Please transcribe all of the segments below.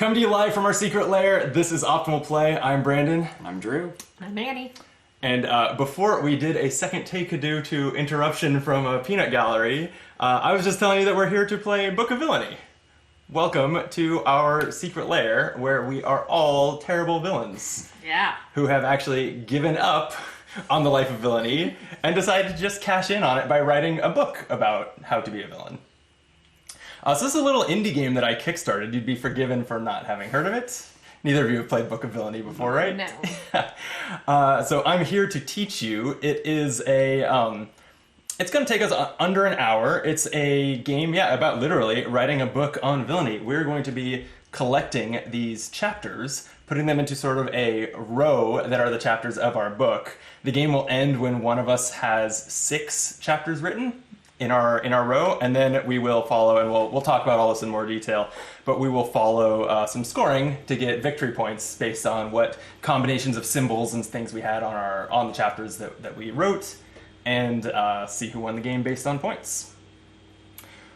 Come to you live from our secret lair. This is Optimal Play. I'm Brandon. I'm Drew. I'm Annie. And before we did a second take due to interruption from a peanut gallery, I was just telling you that we're here to play Book of Villainy. Welcome to our secret lair where we are all terrible villains. Yeah. Who have actually given up on the life of villainy and decided to just cash in on it by writing a book about how to be a villain. So this is a little indie game that I kickstarted. You'd be forgiven for not having heard of it. Neither of you have played Book of Villainy before, right? No. So I'm here to teach you. It is a... it's going to take us under an hour. It's a game, about literally writing a book on villainy. We're going to be collecting these chapters, putting them into sort of a row that are the chapters of our book. The game will end when one of us has 6 chapters written in our row, and then we will follow, and we'll talk about all this in more detail, but we will follow some scoring to get victory points based on what combinations of symbols and things we had on the chapters that we wrote, and see who won the game based on points.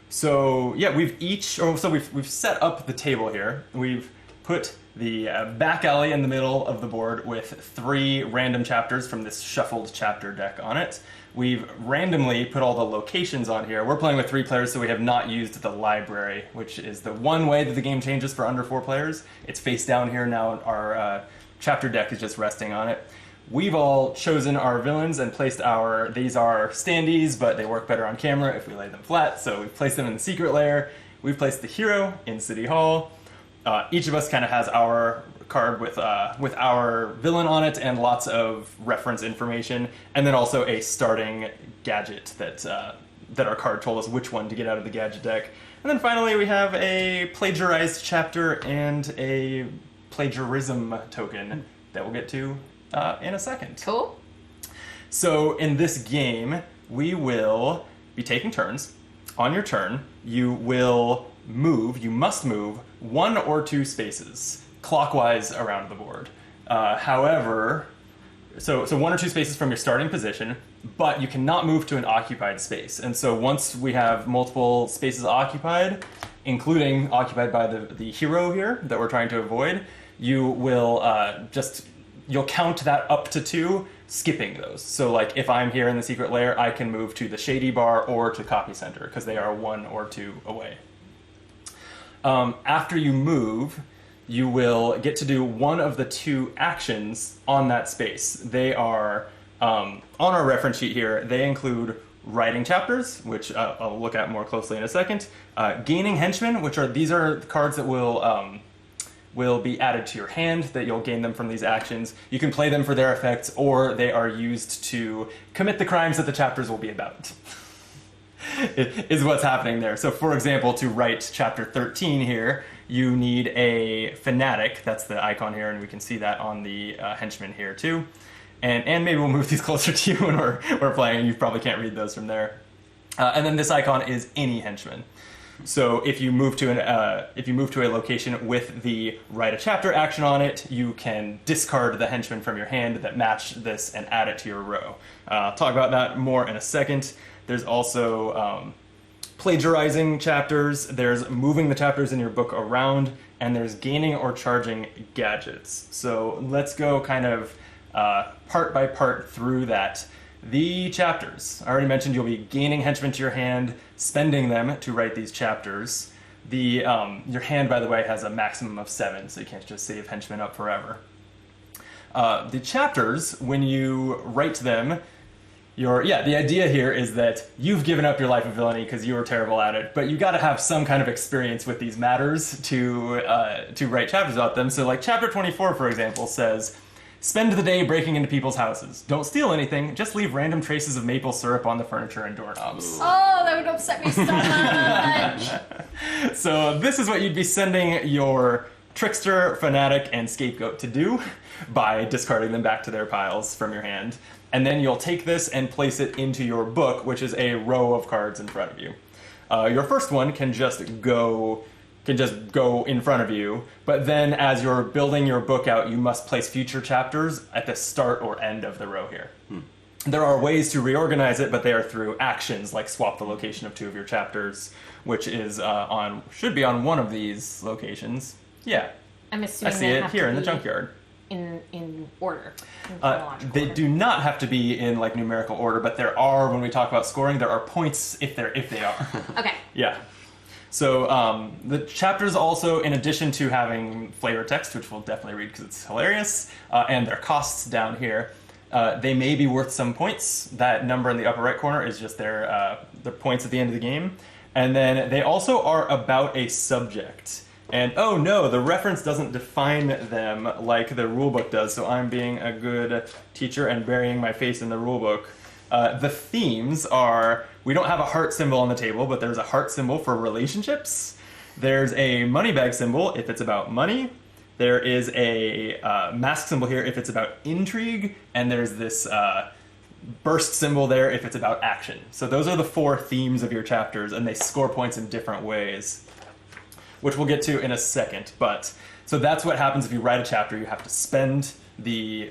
So we've set up the table here. We've put the back alley in the middle of the board with 3 random chapters from this shuffled chapter deck on it. We've randomly put all the locations on here. We're playing with 3 players, so we have not used the library, which is the one way that the game changes for under 4 players. It's face down here now. Our chapter deck is just resting on it. We've all chosen our villains and placed these are standees, but they work better on camera if we lay them flat, so we've placed them in the secret lair. We've placed the hero in City Hall. Each of us kind of has our card with our villain on it and lots of reference information, and then also a starting gadget that our card told us which one to get out of the gadget deck. And then finally we have a plagiarized chapter and a plagiarism token that we'll get to in a second. Cool. So in this game, we will be taking turns. On your turn, you must move 1 or 2 spaces clockwise around the board. However, so 1 or 2 spaces from your starting position, but you cannot move to an occupied space. And so once we have multiple spaces occupied, including occupied by the hero here that we're trying to avoid, you will you'll count that up to 2, skipping those. So like if I'm here in the secret lair, I can move to the shady bar or to copy center because they are 1 or 2 away. After you move, you will get to do one of the 2 actions on that space. They are, on our reference sheet here, they include writing chapters, which I'll look at more closely in a second, gaining henchmen, these are cards that will be added to your hand, that you'll gain them from these actions. You can play them for their effects, or they are used to commit the crimes that the chapters will be about. Is what's happening there. So for example, to write chapter 13 here, you need a fanatic. That's the icon here, and we can see that on the henchman here too. And maybe we'll move these closer to you when we're playing. You probably can't read those from there. And then this icon is any henchman. So if you move to a location with the write a chapter action on it, you can discard the henchman from your hand that match this and add it to your row. I'll talk about that more in a second. There's also plagiarizing chapters, there's moving the chapters in your book around, and there's gaining or charging gadgets. So let's go kind of part by part through that. The chapters. I already mentioned you'll be gaining henchmen to your hand, spending them to write these chapters. Your hand, by the way, has a maximum of 7, so you can't just save henchmen up forever. The chapters, when you write them, the idea here is that you've given up your life of villainy because you were terrible at it, but you got to have some kind of experience with these matters to write chapters about them. So like chapter 24, for example, says, spend the day breaking into people's houses. Don't steal anything, just leave random traces of maple syrup on the furniture and doorknobs. Oh, that would upset me so much. So this is what you'd be sending your trickster, fanatic, and scapegoat to do by discarding them back to their piles from your hand. And then you'll take this and place it into your book, which is a row of cards in front of you. Your first one can just go in front of you, but then as you're building your book out, you must place future chapters at the start or end of the row here. There are ways to reorganize it, but they are through actions, like swap the location of 2 of your chapters, which is should be on one of these locations. Yeah. I'm I assuming see they it have here to in the be junkyard. in order. In They chronological order. do not have to be in like numerical order, but there are, when we talk about scoring, there are points if they are. Okay. Yeah. So the chapters also, in addition to having flavor text, which we'll definitely read because it's hilarious, and their costs down here, they may be worth some points. That number in the upper right corner is just their points at the end of the game. And then they also are about a subject. And oh no, the reference doesn't define them like the rulebook does, so I'm being a good teacher and burying my face in the rulebook. The themes are, we don't have a heart symbol on the table, but there's a heart symbol for relationships. There's a money bag symbol if it's about money. There is a mask symbol here if it's about intrigue. And there's this burst symbol there if it's about action. So those are the 4 themes of your chapters, and they score points in different ways, which we'll get to in a second. But so that's what happens if you write a chapter. You have to spend the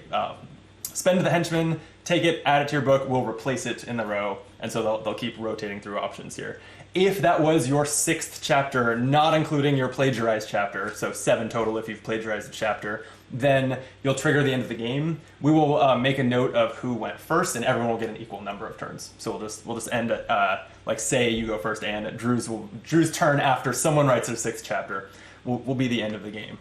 henchman, take it, add it to your book, we'll replace it in the row, and so they'll keep rotating through options here. If that was your 6th chapter, not including your plagiarized chapter, so 7 total if you've plagiarized a chapter, then you'll trigger the end of the game. We will make a note of who went first, and everyone will get an equal number of turns. So we'll just end at, like, say you go first, and Drew's turn after someone writes their 6th chapter will be the end of the game.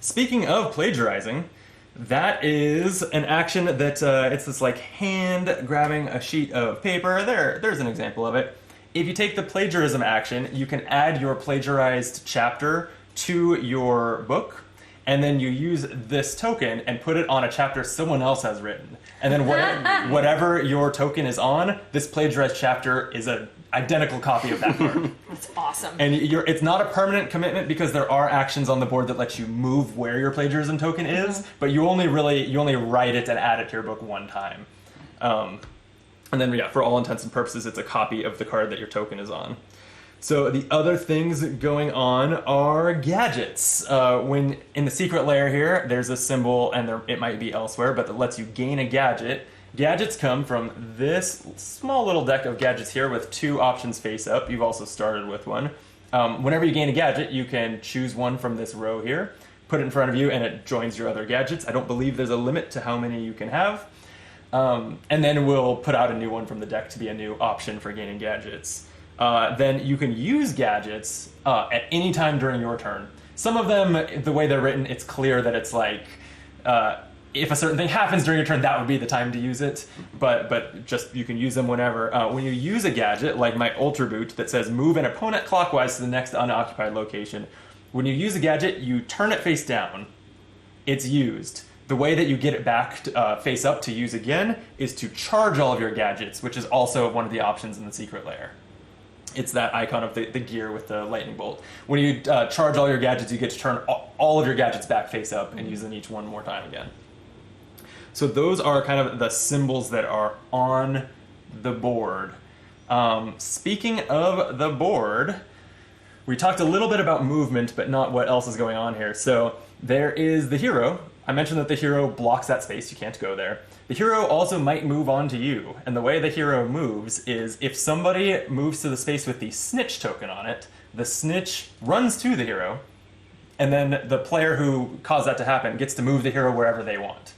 Speaking of plagiarizing, that is an action that it's this like hand grabbing a sheet of paper. There's an example of it. If you take the plagiarism action, you can add your plagiarized chapter to your book, and then you use this token and put it on a chapter someone else has written. And then whatever your token is on, this plagiarized chapter is an identical copy of that card. That's awesome. And it's not a permanent commitment because there are actions on the board that let you move where your plagiarism token is, but you only write it and add it to your book one time. And then, yeah, for all intents and purposes, it's a copy of the card that your token is on. So the other things going on are gadgets. When in the secret layer here, there's a symbol, and it might be elsewhere, but that lets you gain a gadget. Gadgets come from this small little deck of gadgets here with 2 options face up. You've also started with one. Whenever you gain a gadget, you can choose one from this row here, put it in front of you, and it joins your other gadgets. I don't believe there's a limit to how many you can have. And then we'll put out a new one from the deck to be a new option for gaining gadgets. Then you can use gadgets at any time during your turn. Some of them, the way they're written, it's clear that it's like, if a certain thing happens during your turn, that would be the time to use it. But just you can use them whenever. When you use a gadget, like my Ultra Boot that says move an opponent clockwise to the next unoccupied location, when you use a gadget, you turn it face down. It's used. The way that you get it back face up to use again is to charge all of your gadgets, which is also one of the options in the secret layer. It's that icon of the gear with the lightning bolt. When you charge all your gadgets, you get to turn all of your gadgets back face up and use them each one more time again. So those are kind of the symbols that are on the board. Speaking of the board, we talked a little bit about movement, but not what else is going on here. So there is the hero. I mentioned that the hero blocks that space. You can't go there. The hero also might move on to you. And the way the hero moves is if somebody moves to the space with the snitch token on it, the snitch runs to the hero, and then the player who caused that to happen gets to move the hero wherever they want.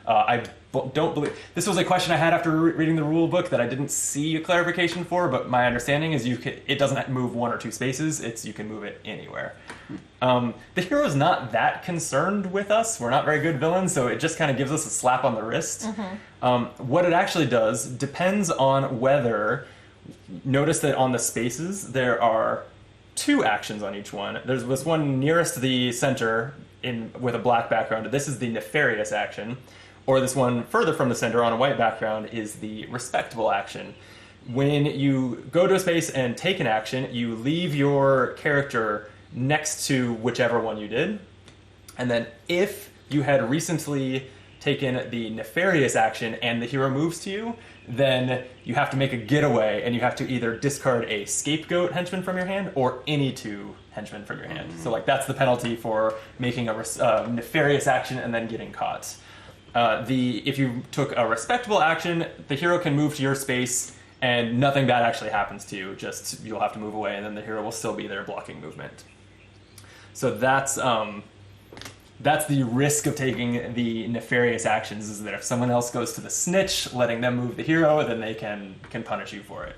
I don't believe... This was a question I had after reading the rule book that I didn't see a clarification for, but my understanding is it doesn't move 1 or 2 spaces. You can move it anywhere. The hero's not that concerned with us. We're not very good villains, so it just kind of gives us a slap on the wrist. What it actually does depends on whether... Notice that on the spaces, there are 2 actions on each one. There's this one nearest the center with a black background. This is the nefarious action. Or this one further from the center on a white background is the respectable action. When you go to a space and take an action, you leave your character next to whichever one you did. And then if you had recently taken the nefarious action and the hero moves to you, then you have to make a getaway, and you have to either discard a scapegoat henchman from your hand or any 2 henchmen from your hand. So like that's the penalty for making a nefarious action and then getting caught. If you took a respectable action, the hero can move to your space and nothing bad actually happens to you. Just you'll have to move away, and then the hero will still be there blocking movement. So that's the risk of taking the nefarious actions, is that if someone else goes to the snitch, letting them move the hero, then they can punish you for it.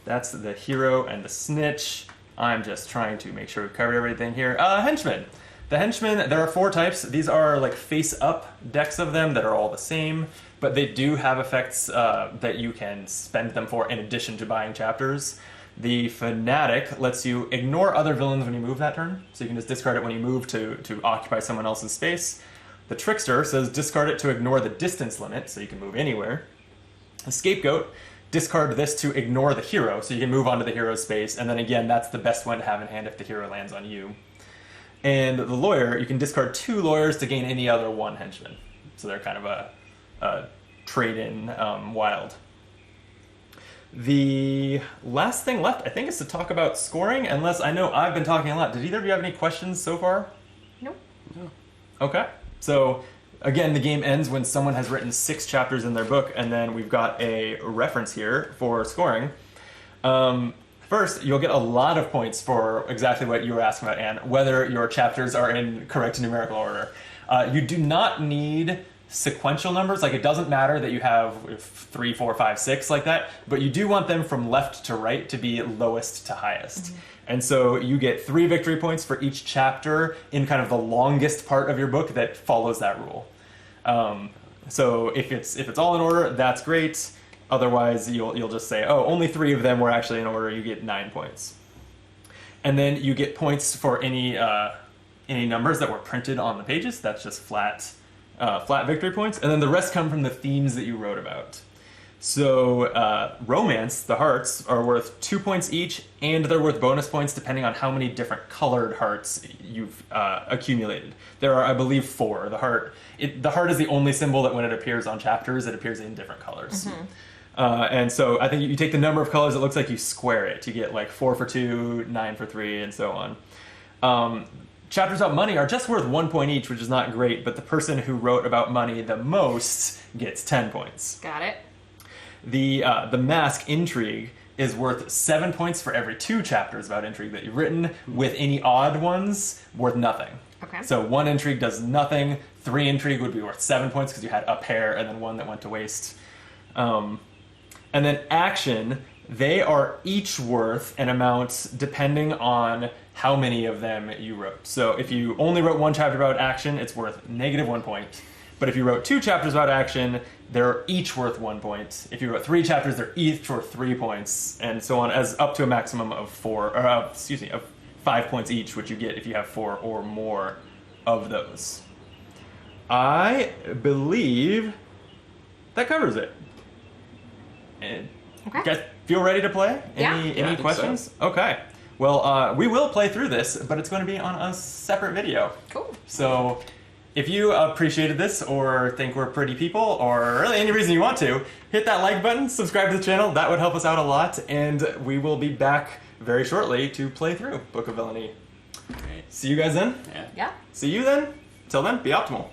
That's the hero and the snitch. I'm just trying to make sure we've covered everything here. Henchmen. The henchmen, there are 4 types. These are like face-up decks of them that are all the same, but they do have effects that you can spend them for in addition to buying chapters. The Fanatic lets you ignore other villains when you move that turn, so you can just discard it when you move to occupy someone else's space. The Trickster says discard it to ignore the distance limit, so you can move anywhere. The Scapegoat, discard this to ignore the hero, so you can move onto the hero's space, and then again, that's the best one to have in hand if the hero lands on you. And the Lawyer, you can discard 2 lawyers to gain any other 1 henchman. So they're kind of a trade-in wild. The last thing left, I think, is to talk about scoring, unless I know I've been talking a lot. Did either of you have any questions so far? Nope. No. Okay. So, again, the game ends when someone has written 6 chapters in their book, and then we've got a reference here for scoring. First, you'll get a lot of points for exactly what you were asking about, Anne, whether your chapters are in correct numerical order. You do not need sequential numbers. Like, it doesn't matter that you have 3, 4, 5, 6 like that, but you do want them from left to right to be lowest to highest. Mm-hmm. And so you get 3 victory points for each chapter in kind of the longest part of your book that follows that rule. So if it's all in order, that's great. Otherwise, you'll just say, oh, only 3 of them were actually in order. You get 9 points. And then you get points for any numbers that were printed on the pages. That's just flat victory points. And then the rest come from the themes that you wrote about. So romance, the hearts, are worth 2 points each, and they're worth bonus points depending on how many different colored hearts you've accumulated. There are, I believe, 4. The heart is the only symbol that when it appears on chapters, it appears in different colors. Mm-hmm. And so I think you take the number of colors, it looks like you square it. You get like 4 for 2, 9 for 3, and so on. Chapters about money are just worth 1 point each, which is not great, but the person who wrote about money the most gets 10 points. Got it. The Mask Intrigue is worth 7 points for every 2 chapters about intrigue that you've written, with any odd ones worth nothing. Okay. So 1 intrigue does nothing, 3 intrigue would be worth 7 points because you had a pair and then 1 that went to waste. And then action, they are each worth an amount depending on how many of them you wrote. So if you only wrote 1 chapter about action, it's worth -1 point. But if you wrote 2 chapters about action, they're each worth 1 point. If you wrote 3 chapters, they're each worth 3 points, and so on, as up to a maximum of 5 points each, which you get if you have 4 or more of those. I believe that covers it. And Okay. you guys feel ready to play? Yeah. Any questions? So. Okay. Well, we will play through this, but it's going to be on a separate video. Cool. So if you appreciated this or think we're pretty people or really any reason you want to, hit that like button, subscribe to the channel. That would help us out a lot, and we will be back very shortly to play through Book of Villainy. Great. See you guys then. Yeah. Yeah. See you then. Till then, be optimal.